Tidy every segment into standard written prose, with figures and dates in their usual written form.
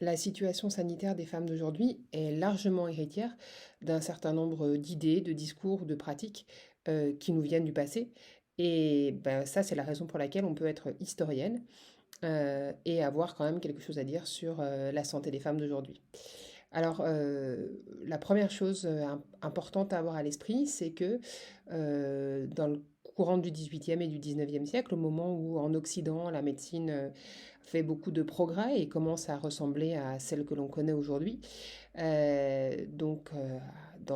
La situation sanitaire des femmes d'aujourd'hui est largement héritière d'un certain nombre d'idées, de discours, de pratiques qui nous viennent du passé. Et ben, ça, c'est la raison pour laquelle on peut être historienne et avoir quand même quelque chose à dire sur la santé des femmes d'aujourd'hui. Alors, la première chose importante à avoir à l'esprit, c'est que dans le courant du 18e et du 19e siècle, au moment où en Occident, la médecine fait beaucoup de progrès et commence à ressembler à celle que l'on connaît aujourd'hui, dans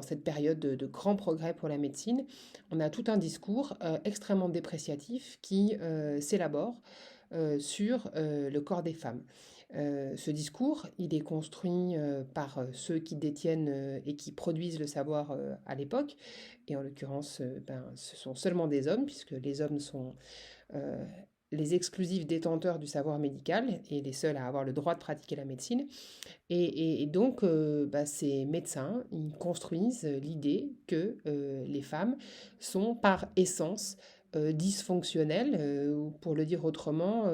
cette période de grand progrès pour la médecine, on a tout un discours extrêmement dépréciatif qui s'élabore sur le corps des femmes. Ce discours, il est construit par ceux qui détiennent et qui produisent le savoir à l'époque, et en l'occurrence, ben, ce sont seulement des hommes, puisque les hommes sont euh, les exclusifs détenteurs du savoir médical et les seuls à avoir le droit de pratiquer la médecine. Et donc, bah, ces médecins, ils construisent l'idée que les femmes sont par essence dysfonctionnelles, ou pour le dire autrement,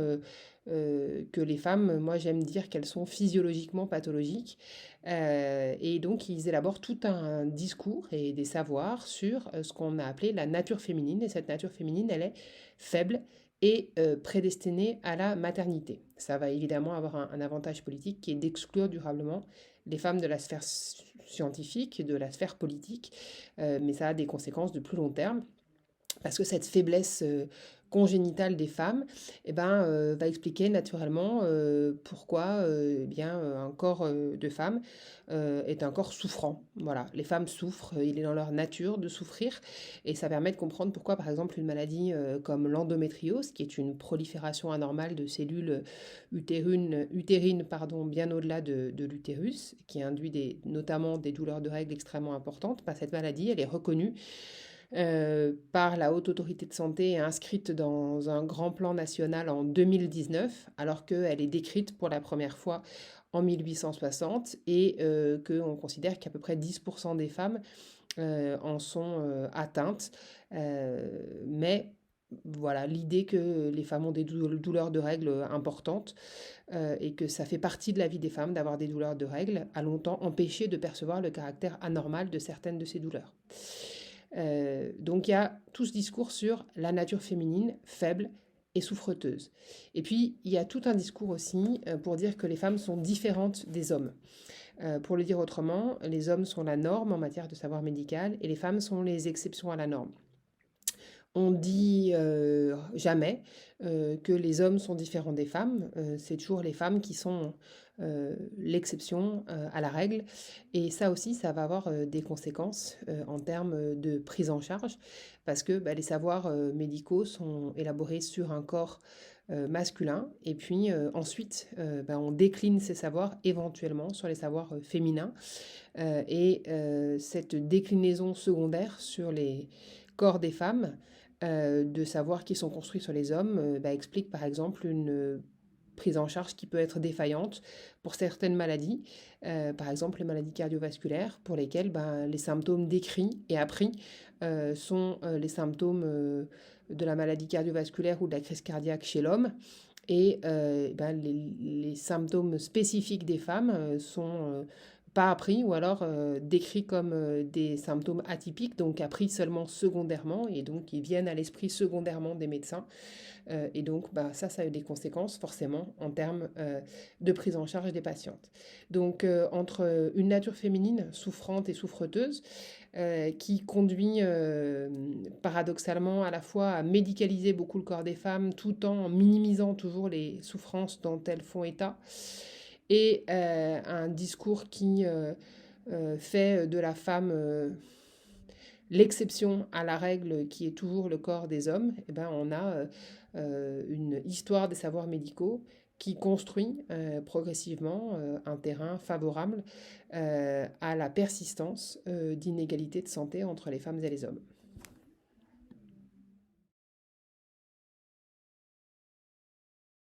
que les femmes, moi j'aime dire qu'elles sont physiologiquement pathologiques. Et donc, ils élaborent tout un discours et des savoirs sur ce qu'on a appelé la nature féminine. Et cette nature féminine, elle est faible et prédestinée à la maternité. Ça va évidemment avoir un avantage politique qui est d'exclure durablement les femmes de la sphère scientifique, de la sphère politique, mais ça a des conséquences de plus long terme. Parce que cette faiblesse congénitale des femmes eh ben, va expliquer naturellement pourquoi eh bien, un corps de femme est un corps souffrant. Voilà, les femmes souffrent, il est dans leur nature de souffrir, et ça permet de comprendre pourquoi, par exemple, une maladie comme l'endométriose, qui est une prolifération anormale de cellules utérines pardon, bien au-delà de l'utérus, qui induit notamment des douleurs de règles extrêmement importantes, bah, cette maladie, elle est reconnue par la Haute Autorité de Santé et inscrite dans un grand plan national en 2019, alors qu'elle est décrite pour la première fois en 1860 et qu'on considère qu'à peu près 10% des femmes en sont atteintes. Mais voilà, l'idée que les femmes ont des douleurs de règles importantes et que ça fait partie de la vie des femmes d'avoir des douleurs de règles a longtemps empêché de percevoir le caractère anormal de certaines de ces douleurs. Donc il y a tout ce discours sur la nature féminine faible et souffreteuse. Et puis il y a tout un discours aussi pour dire que les femmes sont différentes des hommes. Pour le dire autrement, les hommes sont la norme en matière de savoir médical et les femmes sont les exceptions à la norme. On dit jamais que les hommes sont différents des femmes. C'est toujours les femmes qui sont l'exception à la règle. Et ça aussi, ça va avoir des conséquences en termes de prise en charge, parce que bah, les savoirs médicaux sont élaborés sur un corps masculin, et puis ensuite, bah, on décline ces savoirs éventuellement sur les savoirs féminins. Cette déclinaison secondaire sur les corps des femmes, de savoirs qui sont construits sur les hommes, bah, explique par exemple une prise en charge qui peut être défaillante pour certaines maladies, par exemple les maladies cardiovasculaires, pour lesquelles ben, les symptômes décrits et appris sont les symptômes de la maladie cardiovasculaire ou de la crise cardiaque chez l'homme. Et ben, les symptômes spécifiques des femmes sont pas appris ou alors décrits comme des symptômes atypiques, donc appris seulement secondairement, et donc ils viennent à l'esprit secondairement des médecins. Et donc bah, ça a eu des conséquences forcément en termes de prise en charge des patientes. Donc entre une nature féminine souffrante et souffreteuse, qui conduit paradoxalement à la fois à médicaliser beaucoup le corps des femmes tout en minimisant toujours les souffrances dont elles font état, et un discours qui fait de la femme l'exception à la règle qui est toujours le corps des hommes. Et ben, on a une histoire des savoirs médicaux qui construit progressivement un terrain favorable à la persistance d'inégalités de santé entre les femmes et les hommes.